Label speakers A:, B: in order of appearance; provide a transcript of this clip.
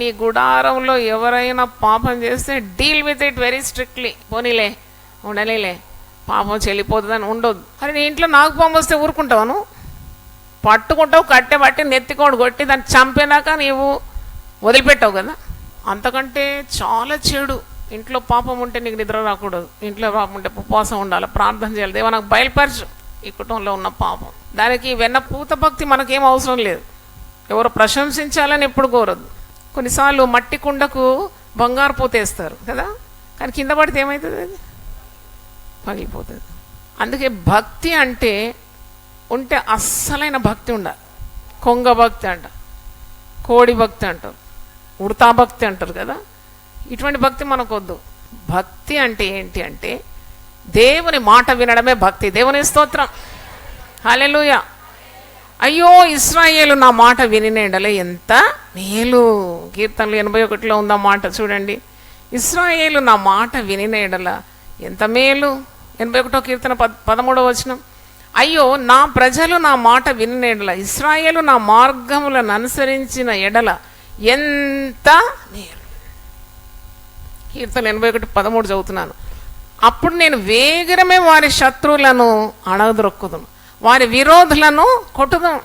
A: నీ గుడారంలో ఎవరైనా పాపం చేస్తే deal with it very strictly. పోనీలే ఉండలేలే, పాపం చెల్లిపోతుందని ఉండొద్దు. అరే నీ ఇంట్లో నాకు పాపం వస్తే ఊరుకుంటావు? పట్టుకుంటావు, కట్టెబట్టి నెత్తికోడు కొట్టి దాన్ని చంపినాక నీవు వదిలిపెట్టావు కదా. అంతకంటే చాలా చెడు. ఇంట్లో పాపం ఉంటే నీకు నిద్ర రాకూడదు, ఇంట్లో పాపం ఉంటే ఉపవాసం ఉండాలి, ప్రార్థన చేయాలి. దేవా నాకు బయలుపరచు ఈ కుటుంబంలో ఉన్న పాపం. దానికి వెన్న పూత భక్తి మనకేం అవసరం లేదు. ఎవరు ప్రశంసించాలని ఎప్పుడు కోరద్దు. కొన్నిసార్లు మట్టి కుండకు బంగారు పూతేస్తారు కదా, కానీ కింద పడితే ఏమవుతుంది? అది పగిలిపోతుంది. అందుకే భక్తి అంటే ఉంటే అస్సలైన భక్తి ఉండాలి. కొంగ భక్తి అంట, కోడి భక్తి అంటారు, ఉడతా భక్తి అంటారు కదా. ఇటువంటి భక్తి మనకొద్దు. భక్తి అంటే ఏంటి అంటే దేవుని మాట వినడమే భక్తి. దేవుని స్తోత్రం, హల్లెలూయా. అయ్యో ఇశ్రాయేలు నా మాట వినినేడలే ఎంత మేలు. కీర్తనలు 81లో ఉందా మాట చూడండి. ఇశ్రాయేలు నా మాట వినినేడల ఎంత మేలు. 81వ కీర్తన 13వ వచనం. అయ్యో నా ప్రజలు నా మాట వినినేడల, ఇశ్రాయేలు నా మార్గములను అనుసరించిన ఎడల ఎంత మేలు. కీర్తన 81:13 చదువుతున్నాను. అప్పుడు నేను వేగరమే వారి శత్రువులను అణగద్రొక్కుదును, వారి విరోధులను కొట్టుదాం.